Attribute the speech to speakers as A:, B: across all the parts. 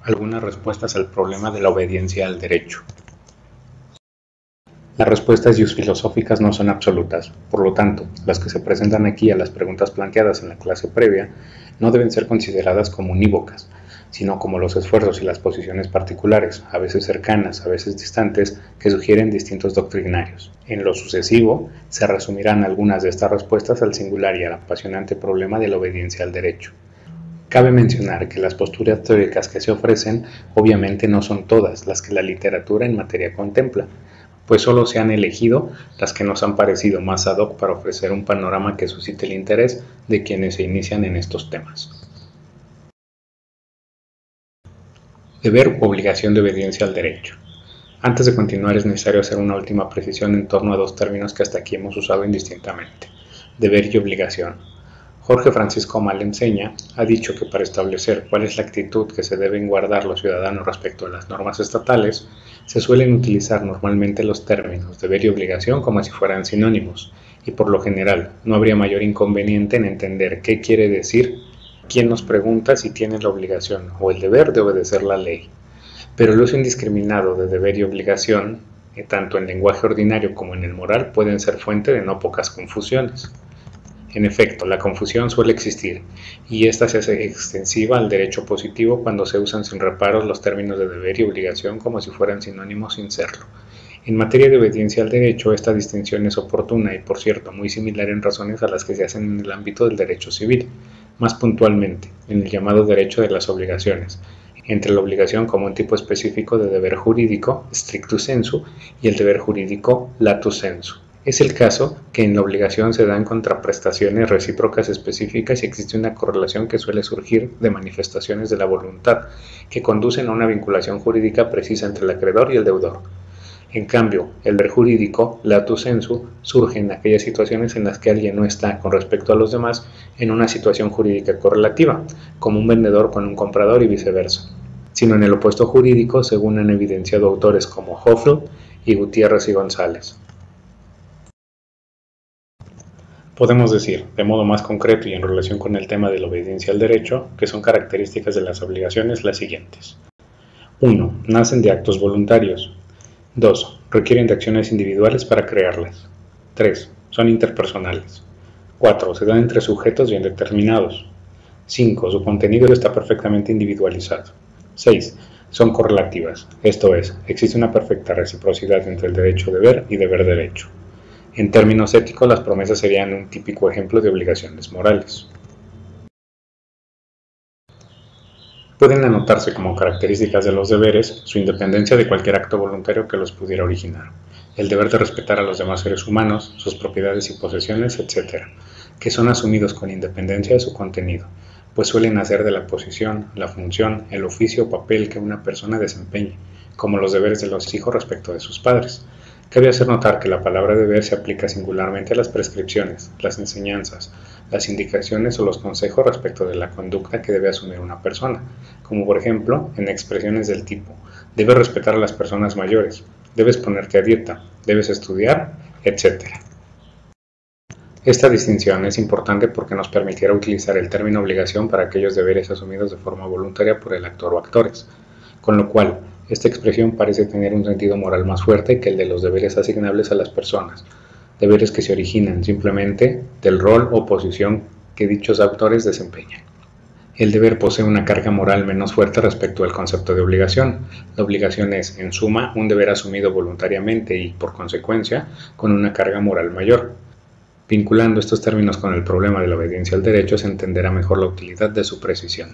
A: Algunas respuestas al problema de la obediencia al derecho. Las respuestas filosóficas no son absolutas, por lo tanto, las que se presentan aquí a las preguntas planteadas en la clase previa no deben ser consideradas como unívocas, sino como los esfuerzos y las posiciones particulares, a veces cercanas, a veces distantes, que sugieren distintos doctrinarios. En lo sucesivo, se resumirán algunas de estas respuestas al singular y al apasionante problema de la obediencia al derecho. Cabe mencionar que las posturas teóricas que se ofrecen obviamente no son todas las que la literatura en materia contempla, pues solo se han elegido las que nos han parecido más ad hoc para ofrecer un panorama que suscite el interés de quienes se inician en estos temas. Deber u obligación de obediencia al derecho. Antes de continuar es necesario hacer una última precisión en torno a dos términos que hasta aquí hemos usado indistintamente: deber y obligación. Jorge Francisco Malenseña ha dicho que para establecer cuál es la actitud que se deben guardar los ciudadanos respecto a las normas estatales, se suelen utilizar normalmente los términos deber y obligación como si fueran sinónimos, y por lo general no habría mayor inconveniente en entender qué quiere decir quien nos pregunta si tiene la obligación o el deber de obedecer la ley. Pero el uso indiscriminado de deber y obligación, tanto en lenguaje ordinario como en el moral, pueden ser fuente de no pocas confusiones. En efecto, la confusión suele existir, y esta se hace extensiva al derecho positivo cuando se usan sin reparos los términos de deber y obligación como si fueran sinónimos sin serlo. En materia de obediencia al derecho, esta distinción es oportuna y, por cierto, muy similar en razones a las que se hacen en el ámbito del derecho civil, más puntualmente, en el llamado derecho de las obligaciones, entre la obligación como un tipo específico de deber jurídico, stricto sensu, y el deber jurídico, lato sensu. Es el caso que en la obligación se dan contraprestaciones recíprocas específicas y existe una correlación que suele surgir de manifestaciones de la voluntad, que conducen a una vinculación jurídica precisa entre el acreedor y el deudor. En cambio, el deber jurídico, lato sensu, surge en aquellas situaciones en las que alguien no está, con respecto a los demás, en una situación jurídica correlativa, como un vendedor con un comprador y viceversa, sino en el opuesto jurídico, según han evidenciado autores como Hoffel y Gutiérrez y González. Podemos decir, de modo más concreto y en relación con el tema de la obediencia al derecho, que son características de las obligaciones las siguientes. 1. Nacen de actos voluntarios. 2. Requieren de acciones individuales para crearlas. 3. Son interpersonales. 4. Se dan entre sujetos bien determinados. 5. Su contenido está perfectamente individualizado. 6. Son correlativas, esto es, existe una perfecta reciprocidad entre el derecho-deber y deber-derecho. En términos éticos, las promesas serían un típico ejemplo de obligaciones morales. Pueden anotarse como características de los deberes su independencia de cualquier acto voluntario que los pudiera originar, el deber de respetar a los demás seres humanos, sus propiedades y posesiones, etc., que son asumidos con independencia de su contenido, pues suelen nacer de la posición, la función, el oficio o papel que una persona desempeñe, como los deberes de los hijos respecto de sus padres. Cabe hacer notar que la palabra deber se aplica singularmente a las prescripciones, las enseñanzas, las indicaciones o los consejos respecto de la conducta que debe asumir una persona, como por ejemplo en expresiones del tipo: debes respetar a las personas mayores, debes ponerte a dieta, debes estudiar, etc. Esta distinción es importante porque nos permitirá utilizar el término obligación para aquellos deberes asumidos de forma voluntaria por el actor o actores, con lo cual esta expresión parece tener un sentido moral más fuerte que el de los deberes asignables a las personas, deberes que se originan simplemente del rol o posición que dichos autores desempeñan. El deber posee una carga moral menos fuerte respecto al concepto de obligación. La obligación es, en suma, un deber asumido voluntariamente y, por consecuencia, con una carga moral mayor. Vinculando estos términos con el problema de la obediencia al derecho, se entenderá mejor la utilidad de su precisión.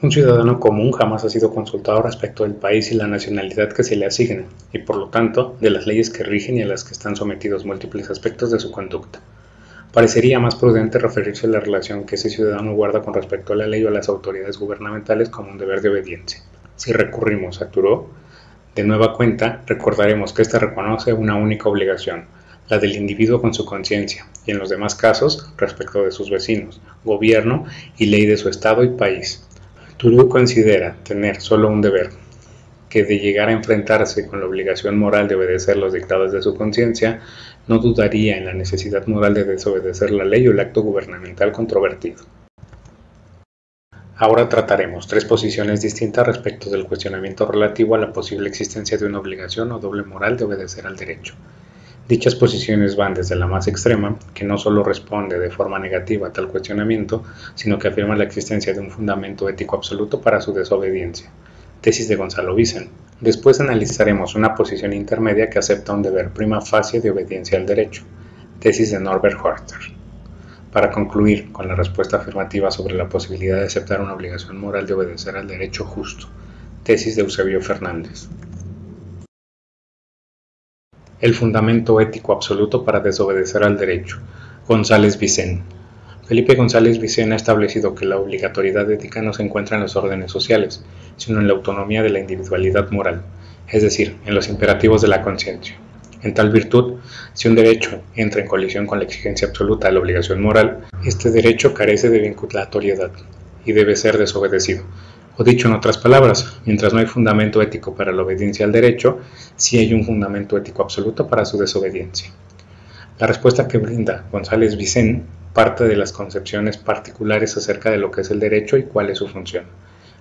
A: Un ciudadano común jamás ha sido consultado respecto del país y la nacionalidad que se le asigna, y por lo tanto, de las leyes que rigen y a las que están sometidos múltiples aspectos de su conducta. Parecería más prudente referirse a la relación que ese ciudadano guarda con respecto a la ley o a las autoridades gubernamentales como un deber de obediencia. Si recurrimos a Thoreau, de nueva cuenta, recordaremos que ésta reconoce una única obligación, la del individuo con su conciencia, y en los demás casos, respecto de sus vecinos, gobierno y ley de su estado y país. Thoreau considera tener solo un deber, que de llegar a enfrentarse con la obligación moral de obedecer los dictados de su conciencia, no dudaría en la necesidad moral de desobedecer la ley o el acto gubernamental controvertido. Ahora trataremos tres posiciones distintas respecto del cuestionamiento relativo a la posible existencia de una obligación o doble moral de obedecer al derecho. Dichas posiciones van desde la más extrema, que no solo responde de forma negativa a tal cuestionamiento, sino que afirma la existencia de un fundamento ético absoluto para su desobediencia. Tesis de Gonzalo Vicent. Después analizaremos una posición intermedia que acepta un deber prima facie de obediencia al derecho. Tesis de Norbert Hörster. Para concluir con la respuesta afirmativa sobre la posibilidad de aceptar una obligación moral de obedecer al derecho justo. Tesis de Eusebio Fernández. El fundamento ético absoluto para desobedecer al derecho. González Vicent. Felipe González Vicent ha establecido que la obligatoriedad ética no se encuentra en los órdenes sociales, sino en la autonomía de la individualidad moral, es decir, en los imperativos de la conciencia. En tal virtud, si un derecho entra en colisión con la exigencia absoluta de la obligación moral, este derecho carece de vinculatoriedad y debe ser desobedecido. O dicho en otras palabras, mientras no hay fundamento ético para la obediencia al derecho, sí hay un fundamento ético absoluto para su desobediencia. La respuesta que brinda González Vicent parte de las concepciones particulares acerca de lo que es el derecho y cuál es su función,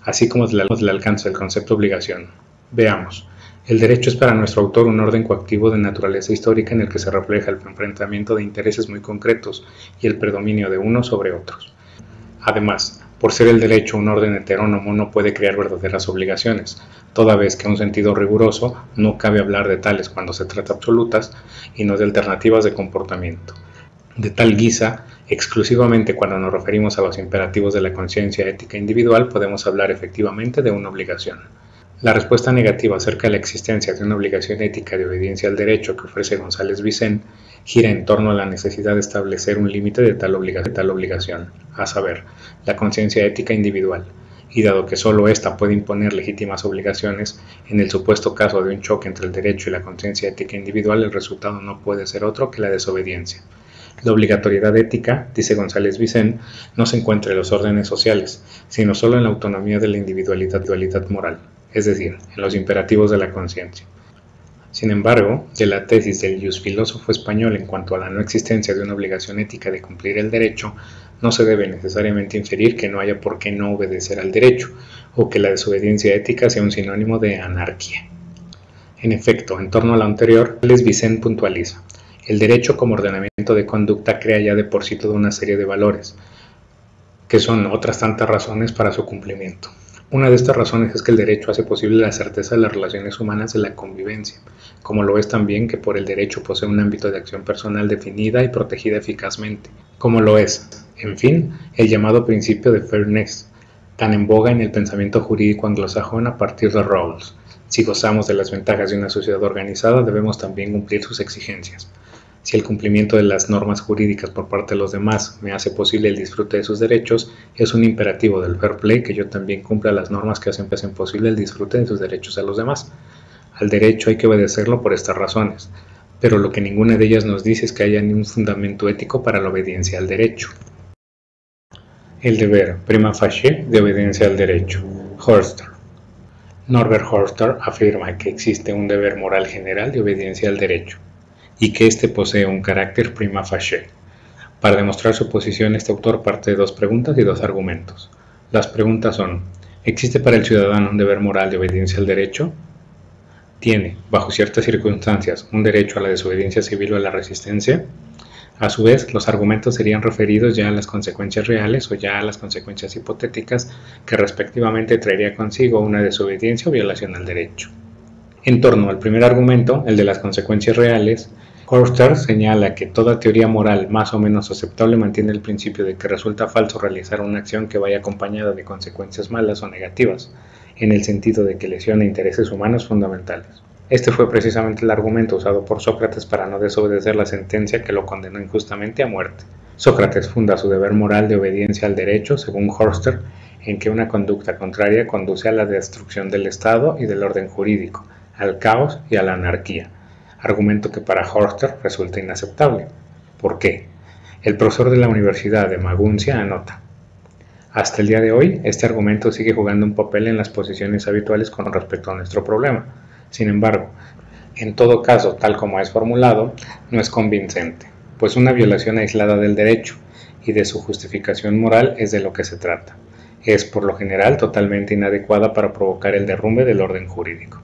A: así como del alcance del concepto obligación. Veamos. El derecho es para nuestro autor un orden coactivo de naturaleza histórica en el que se refleja el enfrentamiento de intereses muy concretos y el predominio de unos sobre otros. Además, por ser el derecho un orden heterónomo no puede crear verdaderas obligaciones, toda vez que en un sentido riguroso no cabe hablar de tales cuando se trata absolutas y no de alternativas de comportamiento. De tal guisa, exclusivamente cuando nos referimos a los imperativos de la conciencia ética individual podemos hablar efectivamente de una obligación. La respuesta negativa acerca de la existencia de una obligación ética de obediencia al derecho que ofrece González Vicent gira en torno a la necesidad de establecer un límite de tal obligación, a saber, la conciencia ética individual, y dado que sólo ésta puede imponer legítimas obligaciones, en el supuesto caso de un choque entre el derecho y la conciencia ética individual, el resultado no puede ser otro que la desobediencia. La obligatoriedad ética, dice González Vicent, no se encuentra en los órdenes sociales, sino solo en la autonomía de la individualidad moral, es decir, en los imperativos de la conciencia. Sin embargo, de la tesis del filósofo español en cuanto a la no existencia de una obligación ética de cumplir el derecho, no se debe necesariamente inferir que no haya por qué no obedecer al derecho, o que la desobediencia ética sea un sinónimo de anarquía. En efecto, en torno a lo anterior, Vicent puntualiza: el derecho como ordenamiento de conducta crea ya de por sí toda una serie de valores, que son otras tantas razones para su cumplimiento. Una de estas razones es que el derecho hace posible la certeza de las relaciones humanas de la convivencia, como lo es también que por el derecho posee un ámbito de acción personal definida y protegida eficazmente, como lo es, en fin, el llamado principio de fairness, tan en boga en el pensamiento jurídico anglosajón a partir de Rawls. Si gozamos de las ventajas de una sociedad organizada, debemos también cumplir sus exigencias. Si el cumplimiento de las normas jurídicas por parte de los demás me hace posible el disfrute de sus derechos, es un imperativo del fair play que yo también cumpla las normas que hacen posible el disfrute de sus derechos a los demás. Al derecho hay que obedecerlo por estas razones, pero lo que ninguna de ellas nos dice es que haya ningún fundamento ético para la obediencia al derecho. El deber prima facie de obediencia al derecho. Hörster. Norbert Hörster afirma que existe un deber moral general de obediencia al derecho, y que éste posee un carácter prima facie. Para demostrar su posición, este autor parte de dos preguntas y dos argumentos. Las preguntas son: ¿existe para el ciudadano un deber moral de obediencia al derecho? ¿Tiene, bajo ciertas circunstancias, un derecho a la desobediencia civil o a la resistencia? A su vez, los argumentos serían referidos ya a las consecuencias reales o ya a las consecuencias hipotéticas que respectivamente traería consigo una desobediencia o violación al derecho. En torno al primer argumento, el de las consecuencias reales, Hörster señala que toda teoría moral más o menos aceptable mantiene el principio de que resulta falso realizar una acción que vaya acompañada de consecuencias malas o negativas, en el sentido de que lesiona intereses humanos fundamentales. Este fue precisamente el argumento usado por Sócrates para no desobedecer la sentencia que lo condenó injustamente a muerte. Sócrates funda su deber moral de obediencia al derecho, según Hörster, en que una conducta contraria conduce a la destrucción del Estado y del orden jurídico, al caos y a la anarquía, argumento que para Hörster resulta inaceptable. ¿Por qué? El profesor de la Universidad de Maguncia anota: hasta el día de hoy, este argumento sigue jugando un papel en las posiciones habituales con respecto a nuestro problema. Sin embargo, en todo caso, tal como es formulado, no es convincente, pues una violación aislada del derecho y de su justificación moral es de lo que se trata. es por lo general totalmente inadecuada para provocar el derrumbe del orden jurídico.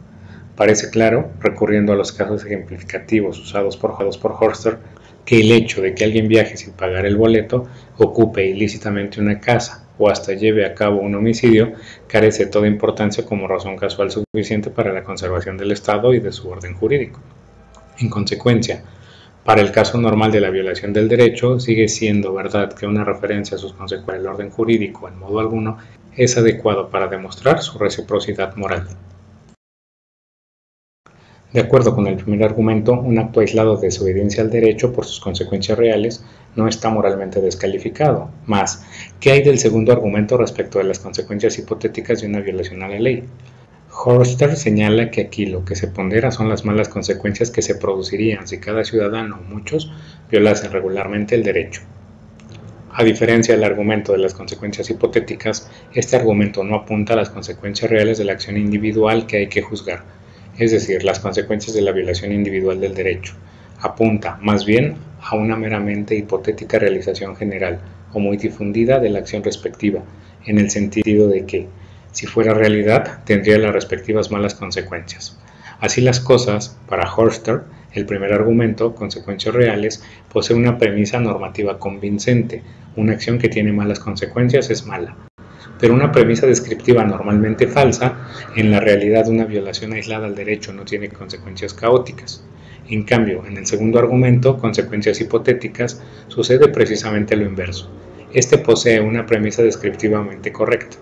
A: Parece claro, recurriendo a los casos ejemplificativos usados por Hörster, que el hecho de que alguien viaje sin pagar el boleto, ocupe ilícitamente una casa o hasta lleve a cabo un homicidio, carece de toda importancia como razón casual suficiente para la conservación del Estado y de su orden jurídico. En consecuencia, para el caso normal de la violación del derecho, sigue siendo verdad que una referencia a sus consecuencias del orden jurídico en modo alguno es adecuado para demostrar su reciprocidad moral. De acuerdo con el primer argumento, un acto aislado de desobediencia al derecho por sus consecuencias reales no está moralmente descalificado. Mas, ¿qué hay del segundo argumento respecto de las consecuencias hipotéticas de una violación a la ley? Hörster señala que aquí lo que se pondera son las malas consecuencias que se producirían si cada ciudadano o muchos violasen regularmente el derecho. A diferencia del argumento de las consecuencias hipotéticas, este argumento no apunta a las consecuencias reales de la acción individual que hay que juzgar, es decir, las consecuencias de la violación individual del derecho. Apunta, más bien, a una meramente hipotética realización general o muy difundida de la acción respectiva, en el sentido de que, si fuera realidad, tendría las respectivas malas consecuencias. Así las cosas, para Hörster, el primer argumento, consecuencias reales, posee una premisa normativa convincente. Una acción que tiene malas consecuencias es mala. Pero una premisa descriptiva normalmente falsa, en la realidad una violación aislada al derecho no tiene consecuencias caóticas. En cambio, en el segundo argumento, consecuencias hipotéticas, sucede precisamente lo inverso. Este posee una premisa descriptivamente correcta.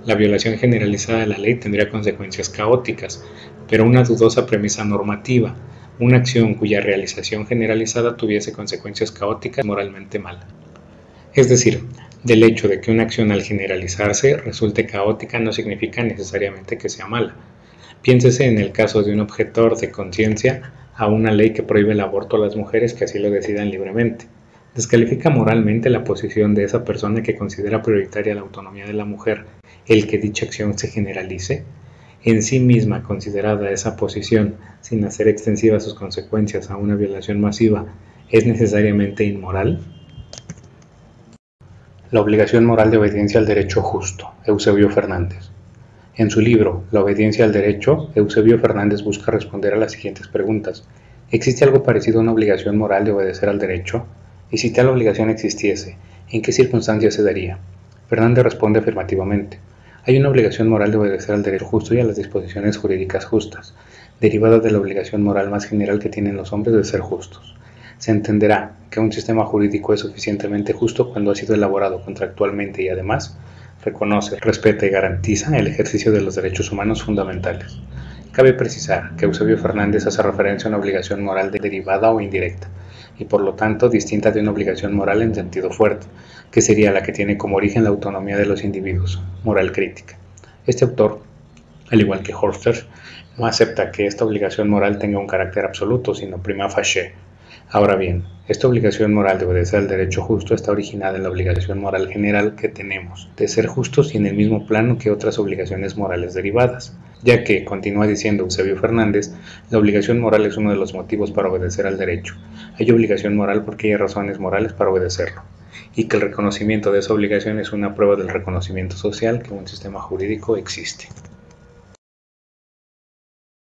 A: La violación generalizada de la ley tendría consecuencias caóticas, pero una dudosa premisa normativa, una acción cuya realización generalizada tuviese consecuencias caóticas, moralmente mala. Es decir, del hecho de que una acción al generalizarse resulte caótica no significa necesariamente que sea mala. Piénsese en el caso de un objetor de conciencia a una ley que prohíbe el aborto a las mujeres que así lo decidan libremente. ¿Descalifica moralmente la posición de esa persona que considera prioritaria la autonomía de la mujer el que dicha acción se generalice? En sí misma considerada esa posición, sin hacer extensivas sus consecuencias a una violación masiva, ¿es necesariamente inmoral? La obligación moral de obediencia al derecho justo, Eusebio Fernández. En su libro La obediencia al derecho, Eusebio Fernández busca responder a las siguientes preguntas. ¿Existe algo parecido a una obligación moral de obedecer al derecho? Y si tal obligación existiese, ¿en qué circunstancias se daría? Fernández responde afirmativamente. Hay una obligación moral de obedecer al derecho justo y a las disposiciones jurídicas justas, derivada de la obligación moral más general que tienen los hombres de ser justos. Se entenderá que un sistema jurídico es suficientemente justo cuando ha sido elaborado contractualmente y además reconoce, respeta y garantiza el ejercicio de los derechos humanos fundamentales. Cabe precisar que Eusebio Fernández hace referencia a una obligación moral derivada o indirecta, y por lo tanto distinta de una obligación moral en sentido fuerte, que sería la que tiene como origen la autonomía de los individuos, moral crítica. Este autor, al igual que Hörster, no acepta que esta obligación moral tenga un carácter absoluto, sino prima facie. Ahora bien, esta obligación moral de obedecer al derecho justo está originada en la obligación moral general que tenemos, de ser justos y en el mismo plano que otras obligaciones morales derivadas, ya que, continúa diciendo Eusebio Fernández, la obligación moral es uno de los motivos para obedecer al derecho. Hay obligación moral porque hay razones morales para obedecerlo, y que el reconocimiento de esa obligación es una prueba del reconocimiento social que un sistema jurídico existe.